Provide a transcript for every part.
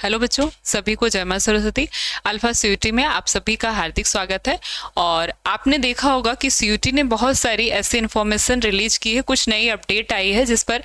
Hello बच्चों, सभी को जय मां सरस्वती। अल्फा सीयूटी में आप सभी का हार्दिक स्वागत है। और आपने देखा होगा कि सीयूटी ने बहुत सारी ऐसी इन्फॉर्मेशन रिलीज की है, कुछ नई अपडेट आई है जिस पर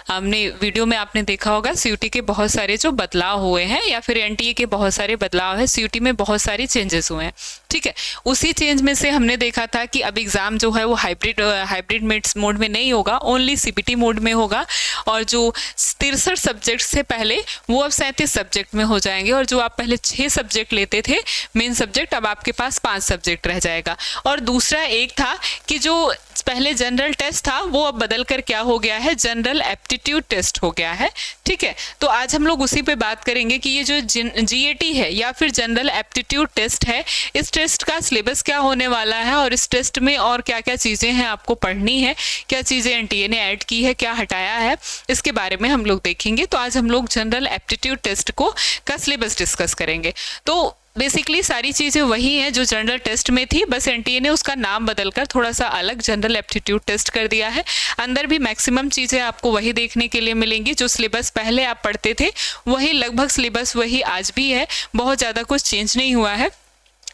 हमने वीडियो में आपने देखा होगा सीयूटी के बहुत सारे जो बदलाव हुए हैं या फिर एनटीए के बहुत सारे बदलाव है, सीयूटी में बहुत सारी चेंजेस हुए हैं। ठीक है, उसी चेंज में से हमने देखा था कि अब एग्जाम जो है वो हाइब्रिड मोड में नहीं होगा, ओनली सीबीटी मोड में होगा। और जो 63 सब्जेक्ट से पहले वो अब 37 सब्जेक्ट में हो जाएंगे। और जो आप पहले 6 सब्जेक्ट लेते थे मेन सब्जेक्ट, अब आपके पास 5 सब्जेक्ट रह जाएगा। और दूसरा एक था कि जो पहले जनरल टेस्ट था वो अब बदल कर क्या हो गया है, जनरल एप्टीट्यूड टेस्ट हो गया है। ठीक है, तो आज हम लोग उसी पे बात करेंगे कि ये जो जीएटी है या फिर जनरल एप्टीट्यूड टेस्ट है, इस टेस्ट का सिलेबस क्या होने वाला है और इस टेस्ट में और क्या क्या चीज़ें हैं आपको पढ़नी है, क्या चीज़ें एनटीए ने ऐड की है, क्या हटाया है, इसके बारे में हम लोग देखेंगे। तो आज हम लोग जनरल एप्टीट्यूड टेस्ट का सिलेबस डिस्कस करेंगे। तो बेसिकली सारी चीज़ें वही हैं जो जनरल टेस्ट में थी, बस एनटीए ने उसका नाम बदलकर थोड़ा सा अलग जनरल एप्टीट्यूड टेस्ट कर दिया है। अंदर भी मैक्सिमम चीज़ें आपको वही देखने के लिए मिलेंगी। जो सिलेबस पहले आप पढ़ते थे वही लगभग सिलेबस वही आज भी है, बहुत ज़्यादा कुछ चेंज नहीं हुआ है।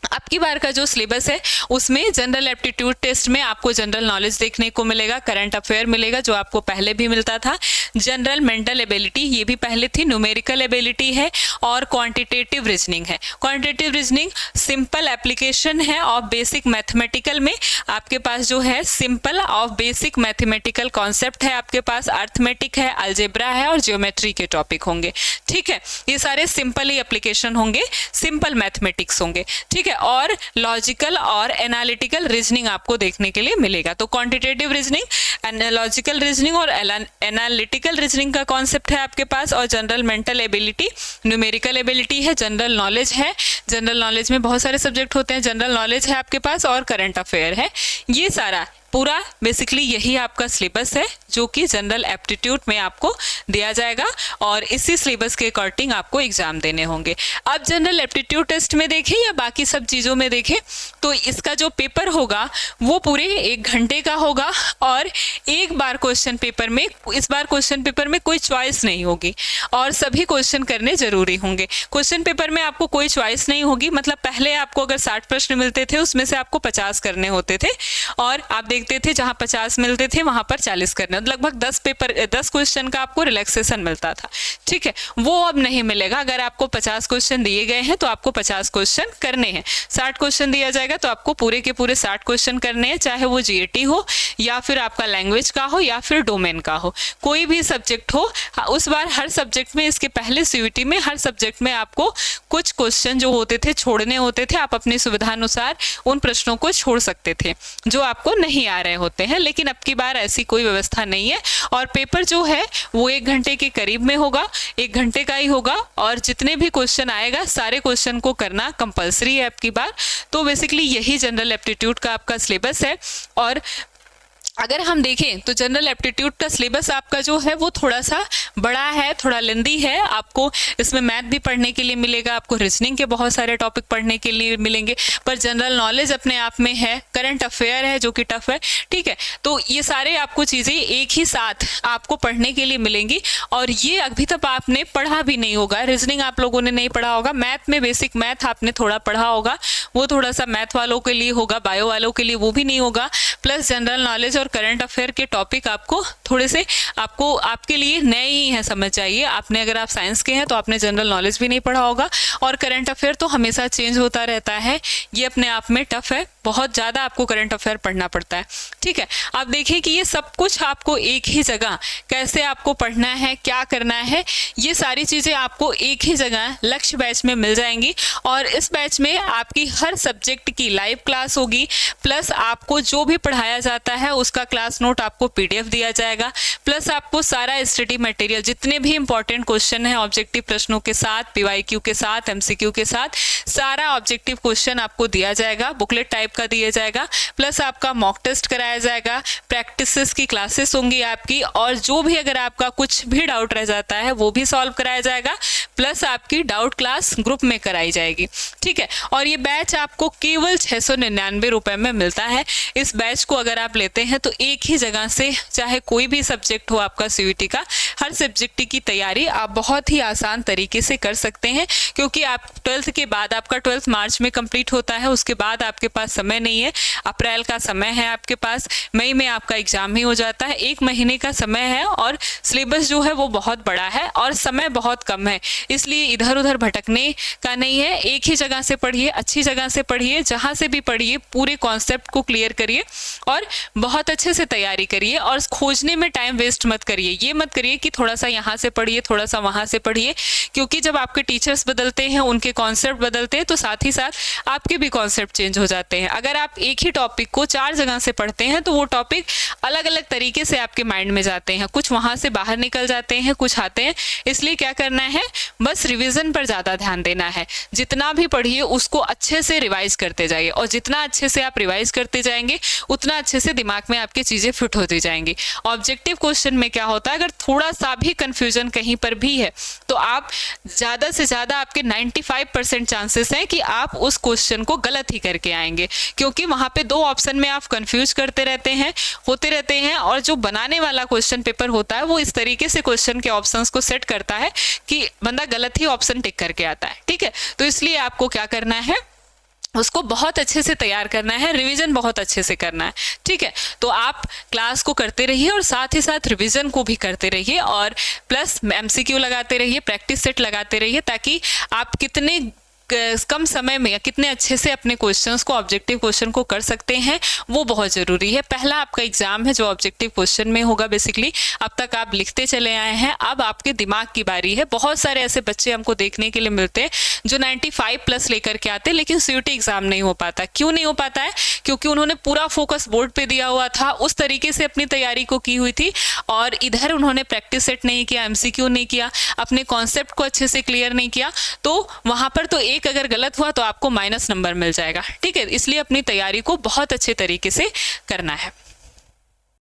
अब की बार का जो सिलेबस है उसमें जनरल एप्टीट्यूड टेस्ट में आपको जनरल नॉलेज देखने को मिलेगा, करंट अफेयर मिलेगा जो आपको पहले भी मिलता था, जनरल मेंटल एबिलिटी ये भी पहले थी, न्यूमेरिकल एबिलिटी है और क्वांटिटेटिव रीजनिंग है। क्वांटिटेटिव रीजनिंग सिंपल एप्लीकेशन है और बेसिक मैथमेटिकल में आपके पास जो है सिंपल और बेसिक मैथमेटिकल कॉन्सेप्ट है, आपके पास अर्थमेटिक है, अलजेब्रा है और ज्योमेट्री के टॉपिक होंगे। ठीक है, ये सारे सिंपल ही एप्लीकेशन होंगे, सिंपल मैथमेटिक्स होंगे। ठीक है, और लॉजिकल और एनालिटिकल रीजनिंग आपको देखने के लिए मिलेगा। तो क्वांटिटेटिव रीजनिंग, लॉजिकल रीजनिंग और एनालिटिकल रीजनिंग का कॉन्सेप्ट है आपके पास, और general mental ability, numerical ability है, जनरल नॉलेज है। जनरल नॉलेज में बहुत सारे सब्जेक्ट होते हैं, जनरल नॉलेज है आपके पास और करंट अफेयर है। ये सारा पूरा बेसिकली यही आपका सिलेबस है जो कि जनरल एप्टीट्यूड में आपको दिया जाएगा और इसी सिलेबस के अकॉर्डिंग आपको एग्जाम देने होंगे। अब जनरल एप्टीट्यूड टेस्ट में देखें या बाकी सब चीज़ों में देखें तो इसका जो पेपर होगा वो पूरे 1 घंटे का होगा और एक बार क्वेश्चन पेपर में, इस बार क्वेश्चन पेपर में कोई चॉइस नहीं होगी और सभी क्वेश्चन करने जरूरी होंगे। क्वेश्चन पेपर में आपको कोई चॉइस नहीं होगी, मतलब पहले आपको अगर 60 प्रश्न मिलते थे उसमें से आपको 50 करने होते थे और आप देखते थे जहां 50 मिलते थे वहां पर 40 करने, लगभग 10 क्वेश्चन का आपको रिलैक्सेशन मिलता था। ठीक है, वो अब नहीं मिलेगा। अगर आपको 50 क्वेश्चन दिए गए हैं तो आपको 50 क्वेश्चन करने हैं। 60 क्वेश्चन दिया जाएगा तो आपको पूरे के पूरे 60 क्वेश्चन करने हैं, चाहे वो जीएटी हो या फिर आपका लैंग्वेज का हो या फिर डोमेन का हो, कोई भी सब्जेक्ट हो। उस बार हर सब्जेक्ट में, इसके पहले सीयूटी में हर सब्जेक्ट में आपको कुछ क्वेश्चन जो होते थे छोड़ने होते थे, आप अपनी सुविधानुसार उन प्रश्नों को छोड़ सकते थे जो आपको नहीं आ रहे होते हैं, लेकिन अब की बार ऐसी कोई व्यवस्था नहीं है। और पेपर जो है वो 1 घंटे के करीब में होगा, 1 घंटे का ही होगा और जितने भी क्वेश्चन आएगा सारे क्वेश्चन को करना कंपलसरी है अब की बार। तो बेसिकली यही जनरल एप्टीट्यूड का आपका सिलेबस है। और अगर हम देखें तो जनरल एप्टीट्यूड का सिलेबस आपका जो है वो थोड़ा सा बड़ा है, थोड़ा लेंदी है। आपको इसमें मैथ भी पढ़ने के लिए मिलेगा, आपको रीजनिंग के बहुत सारे टॉपिक पढ़ने के लिए मिलेंगे, पर जनरल नॉलेज अपने आप में है, करंट अफेयर है जो कि टफ है। ठीक है, तो ये सारे आपको चीज़ें एक ही साथ आपको पढ़ने के लिए मिलेंगी और ये अभी तक आपने पढ़ा भी नहीं होगा। रीजनिंग आप लोगों ने नहीं पढ़ा होगा, मैथ में बेसिक मैथ आपने थोड़ा पढ़ा होगा, वो थोड़ा सा मैथ वालों के लिए होगा, बायो वालों के लिए वो भी नहीं होगा। प्लस जनरल नॉलेज और करंट अफेयर के टॉपिक आपको थोड़े से आपके लिए नए ही हैं, समझ जाइए। आपने अगर आप साइंस के हैं तो आपने जनरल नॉलेज भी नहीं पढ़ा होगा और करंट अफेयर तो हमेशा चेंज होता रहता है, ये अपने आप में टफ है, बहुत ज़्यादा आपको करंट अफेयर पढ़ना पड़ता है। ठीक है, आप देखिए कि ये सब कुछ आपको एक ही जगह कैसे आपको पढ़ना है, क्या करना है, ये सारी चीज़ें आपको एक ही जगह लक्ष्य बैच में मिल जाएंगी। और इस बैच में आपकी हर सब्जेक्ट की लाइव क्लास होगी, प्लस आपको जो भी पढ़ाया जाता है उसका क्लास नोट आपको पीडीएफ दिया जाएगा, प्लस आपको सारा स्टडी मटेरियल, जितने भी इंपॉर्टेंट क्वेश्चन हैं ऑब्जेक्टिव प्रश्नों के साथ, पीवाईक्यू के साथ, एमसीक्यू के साथ, सारा ऑब्जेक्टिव क्वेश्चन आपको दिया जाएगा, बुकलेट टाइप का दिया जाएगा, प्लस आपका मॉक टेस्ट कराया जाएगा, प्रैक्टिसेस की क्लासेस होंगी आपकी, और जो भी अगर आपका कुछ भी डाउट रह जाता है वो भी सॉल्व कराया जाएगा। प्लस आपकी डाउट क्लास ग्रुप में कराई जाएगी, ठीक है। और ये बैच आपको केवल 699 रुपए में मिलता है। इस बैच को अगर आप लेते हैं तो एक ही जगह से, चाहे कोई भी सब्जेक्ट हो आपका सीयूईटी का, हर सब्जेक्ट की तैयारी आप बहुत ही आसान तरीके से कर सकते हैं, क्योंकि आप 12th के बाद, आपका 12th मार्च में कंप्लीट होता है, उसके बाद आपके पास समय नहीं है। अप्रैल का समय है आपके पास, मई में आपका एग्जाम ही हो जाता है, 1 महीने का समय है और सिलेबस जो है वो बहुत बड़ा है और समय बहुत कम है। इसलिए इधर उधर भटकने का नहीं है, एक ही जगह से पढ़िए, अच्छी जगह से पढ़िए, जहाँ से भी पढ़िए पूरे कॉन्सेप्ट को क्लियर करिए और बहुत अच्छे से तैयारी करिए। और खोजने में टाइम वेस्ट मत करिए, ये मत करिए कि थोड़ा सा यहाँ से पढ़िए, थोड़ा सा वहाँ से पढ़िए, क्योंकि जब आपके टीचर्स बदलते हैं, उनके कॉन्सेप्ट बदलते हैं, तो साथ ही साथ आपके भी कॉन्सेप्ट चेंज हो जाते हैं। अगर आप एक ही टॉपिक को 4 जगह से पढ़ते हैं तो वो टॉपिक अलग अलग तरीके से आपके माइंड में जाते हैं, कुछ वहाँ से बाहर निकल जाते हैं, कुछ आते हैं। इसलिए क्या करना है, बस रिवीजन पर ज़्यादा ध्यान देना है। जितना भी पढ़िए उसको अच्छे से रिवाइज करते जाइए, और जितना अच्छे से आप रिवाइज करते जाएंगे उतना अच्छे से दिमाग में आपकी चीज़ें फिट होती जाएंगी। ऑब्जेक्टिव क्वेश्चन में क्या होता है, अगर थोड़ा सा भी कंफ्यूजन कहीं पर भी है तो आप ज़्यादा से ज़्यादा, आपके 95% चांसेस हैं कि आप उस क्वेश्चन को गलत ही करके आएंगे, क्योंकि वहाँ पे 2 ऑप्शन में आप कंफ्यूज होते रहते हैं और जो बनाने वाला क्वेश्चन पेपर होता है वो इस तरीके से क्वेश्चन के ऑप्शंस को सेट करता है कि बंदा गलत ही ऑप्शन टिक करके आता है, ठीक है। तो इसलिए आपको क्या करना है, उसको बहुत अच्छे से तैयार करना है, रिवीजन बहुत अच्छे से करना है, ठीक है। तो आप क्लास को करते रहिए और साथ ही साथ रिवीजन को भी करते रहिए, और प्लस एमसीक्यू लगाते रहिए, प्रैक्टिस सेट लगाते रहिए, ताकि आप कितने कम समय में या कितने अच्छे से अपने क्वेश्चंस को, ऑब्जेक्टिव क्वेश्चन को कर सकते हैं, वो बहुत ज़रूरी है। पहला आपका एग्जाम है जो ऑब्जेक्टिव क्वेश्चन में होगा बेसिकली। अब तक आप लिखते चले आए हैं, अब आपके दिमाग की बारी है। बहुत सारे ऐसे बच्चे हमको देखने के लिए मिलते हैं जो 95+ लेकर के आते हैं, लेकिन सीयूईटी एग्जाम नहीं हो पाता। क्यों नहीं हो पाता है? क्योंकि उन्होंने पूरा फोकस बोर्ड पे दिया हुआ था, उस तरीके से अपनी तैयारी को की हुई थी, और इधर उन्होंने प्रैक्टिस सेट नहीं किया, एमसीक्यू नहीं किया, अपने कॉन्सेप्ट को अच्छे से क्लियर नहीं किया, तो वहाँ पर तो एक अगर गलत हुआ तो आपको माइनस नंबर मिल जाएगा, ठीक है। इसलिए अपनी तैयारी को बहुत अच्छे तरीके से करना है।